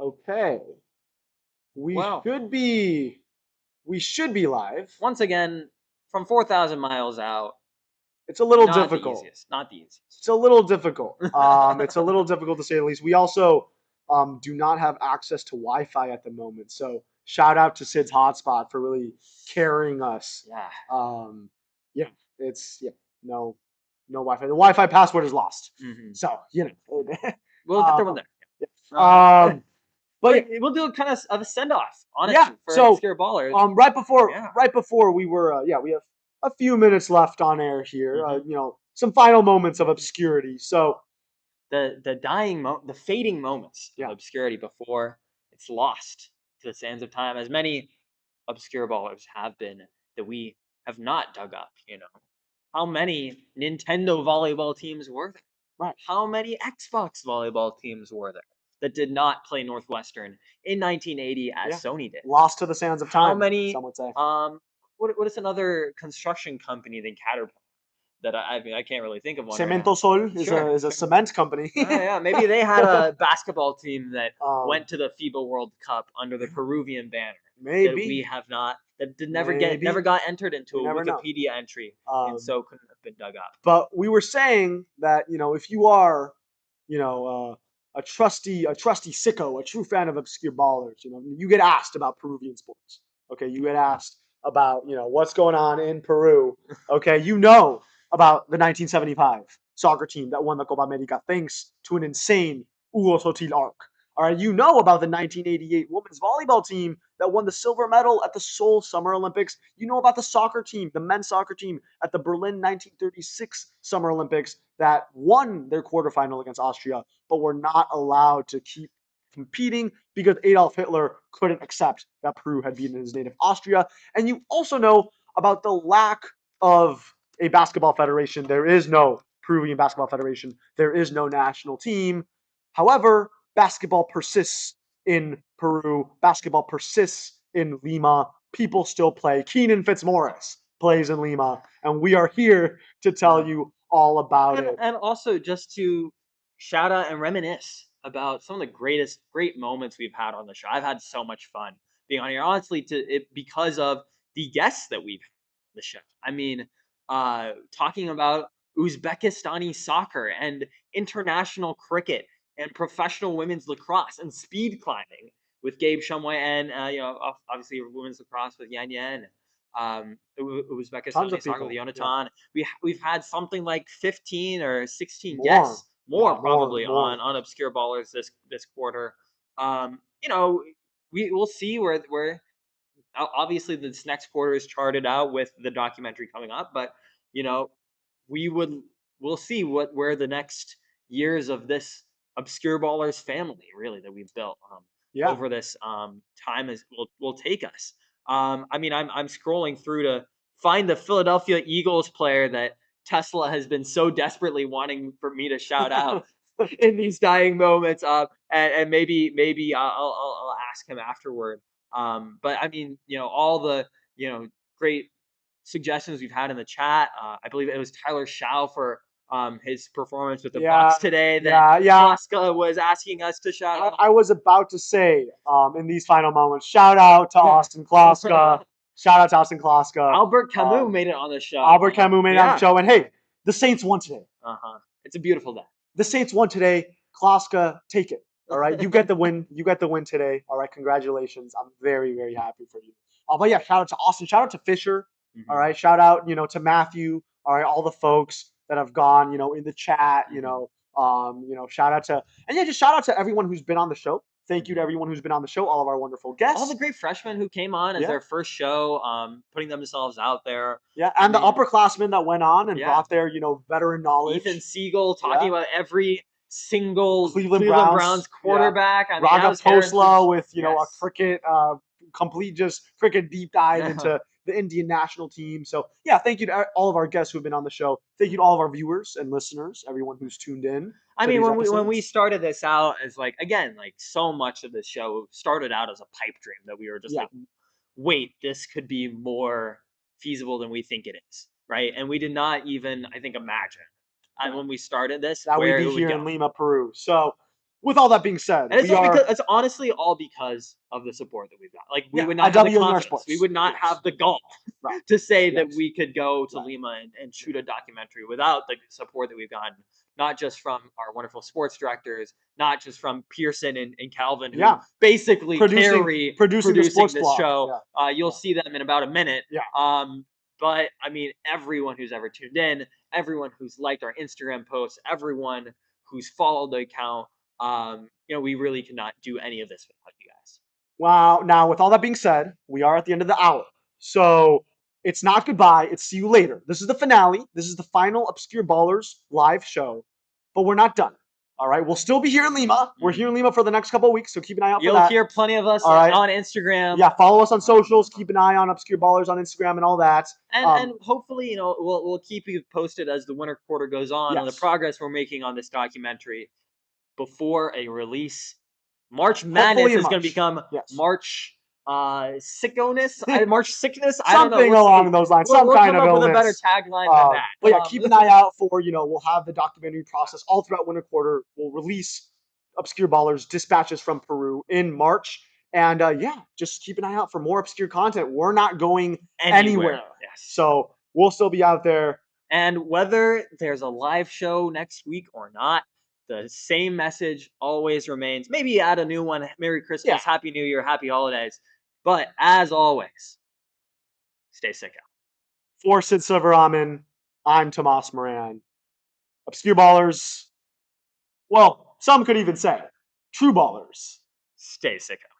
Okay. We Well, should be we should be live. once again, from 4,000 miles out, It's a little not the difficult. easiest. Not the easiest. It's a little difficult. It's a little difficult to say the least. We also do not have access to Wi-Fi at the moment. So shout out to Sid's hotspot for really carrying us. Yeah. Um, yeah, it's no Wi-Fi. The Wi-Fi password is lost. Hmm. So We'll get there one um, day. yeah. But yeah, We'll do kind of a send off, yeah. honestly, for So obscure ballers. Yeah. right before we were we have a few minutes left on air here. Hmm. Some final moments of obscurity. So The fading moments of yeah, obscurity before it's lost to the sands of time, as many obscure ballers have been that we have not dug up. How many Nintendo volleyball teams were there? right. How many Xbox volleyball teams were there that did not play Northwestern in 1980 as Yeah, Sony did? lost to the sands of How time. many? Some would say. What is another construction company than Caterpillar that I mean I can't really think of one right now. Cemento Sol Sure, is a sure. cement company. Yeah, maybe they had a basketball team that um, went to the FIBA World Cup under the Peruvian banner that we maybe, have not, that did never maybe got entered into we a never know. Wikipedia entry, and Um, so couldn't have been dug up. but we were saying that if you are a trusty sicko, a true fan of obscure ballers, you get asked about Peruvian sports. Okay, you get asked about what's going on in Peru. Okay, about the 1975 soccer team that won the Copa America thanks to an insane Hugo Sotil arc. All right, you know about the 1988 women's volleyball team that won the silver medal at the Seoul Summer Olympics. You know about the soccer team, the men's soccer team at the Berlin 1936 Summer Olympics that won their quarterfinal against Austria, but were not allowed to keep competing because Adolf Hitler couldn't accept that Peru had beaten his native Austria. And you also know about the lack of a basketball federation. There is no Peruvian basketball federation. There is no national team. However, basketball persists in Peru. Basketball persists in Lima. People still play. Keenan Fitzmaurice plays in Lima, and we are here to tell you all about and it. and also just to shout out and reminisce about some of the great moments we've had on the show. I've had so much fun being on here, honestly, to it because of the guests that we've had on the show. I mean, talking about Uzbekistani soccer and international cricket and professional women's lacrosse and speed climbing with Gabe Shumway and obviously women's lacrosse with Yan Yan. Tons Uzbekistani of soccer with people. Yeah. Yonatan. We've had something like 15 or 16 More. guests, more Yeah, probably more. on obscure ballers this quarter. Um, you know, we'll see where obviously this next quarter is charted out with the documentary coming up, but you know we would we'll see where the next years of this obscure ballers family really that we've built Yeah. over this time is will take us. I mean, I'm scrolling through to find the Philadelphia Eagles player that Tesla has been so desperately wanting for me to shout out in these dying moments. And maybe I'll ask him afterward. But I mean, all the great suggestions we've had in the chat. I believe it was Tyler Shao for his performance with the Yeah. Bucks today that Yeah. Klaska was asking us to shout out. I was about to say, in these final moments, shout out to Austin Kloska. Shout out to Austin Kloska. Albert Camus made it on the show. Albert Camus made it on the Yeah. show. And hey, the Saints won today. It's a beautiful day. The Saints won today. Kloska, take it. All right. You get the win. You get the win today. All right. Congratulations. I'm very, very happy for you. But yeah, shout out to Austin. Shout out to Fisher. All right. Shout out, to Matthew. All right. All the folks that have gone, in the chat, shout out to, and yeah, just shout out to everyone who's been on the show. Thank you to everyone who's been on the show, all of our wonderful guests. All the great freshmen who came on as Yeah. their first show, putting themselves out there. Yeah, and the upperclassmen that went on and Yeah. brought their, veteran knowledge. Ethan Siegel talking about every single Cleveland Browns quarterback. Yeah. I mean, Raga Posla with, yes. a cricket, complete just cricket deep dive into the Indian national team. So yeah, thank you to all of our guests who have been on the show. Thank you to all of our viewers and listeners, everyone who's tuned in. I mean, when we started this out as like so much of this show started out as a pipe dream that we were just like, wait, this could be more feasible than we think it is, right? And we did not even, I think, imagine when we started this that where we'd it be would here go. in Lima, Peru. So with all that being said, And we are it's honestly all because of the support that we've got. Like we yeah, would a not have the W in our confidence. We sports. would not Yes. have the gall Right. to say that Yes. we could go to Right. Lima and shoot a documentary without the support that we've gotten, not just from our wonderful sports directors, not just from Pearson and Calvin, who Yeah. basically Producing the sports this blog. show. You'll Yeah. see them in about a minute. Yeah. But I mean, everyone who's ever tuned in, everyone who's liked our Instagram posts, everyone who's followed the account, we really cannot do any of this without you guys. Wow. Now, with all that being said, we are at the end of the hour. So it's not goodbye. It's see you later. This is the finale. This is the final Obscure Ballers live show. But we're not done. All right. We'll still be here in Lima. We're here in Lima for the next couple of weeks. So keep an eye out for that. You'll hear plenty of us all right. on Instagram. Yeah. Follow us on socials. Keep an eye on Obscure Ballers on Instagram and all that. And hopefully, we'll keep you posted as the winter quarter goes on the progress we're making on this documentary before a release. March Madness is going to become March sickoness, March sickness. I don't know. Something along those lines. We'll kind come of up illness. with a better tagline than that. But yeah, keep an eye out for, we'll have the documentary process all throughout winter quarter. We'll release Obscure Ballers Dispatches from Peru in March. And just keep an eye out for more obscure content. We're not going anywhere. Yes. So we'll still be out there. And whether there's a live show next week or not, the same message always remains. Maybe add a new one. Merry Christmas, Happy New Year, Happy Holidays. But as always, stay sick out. For Sid Sivaraman, I'm Tomas Moran. Obscure Ballers, well, some could even say true ballers. Stay sick out.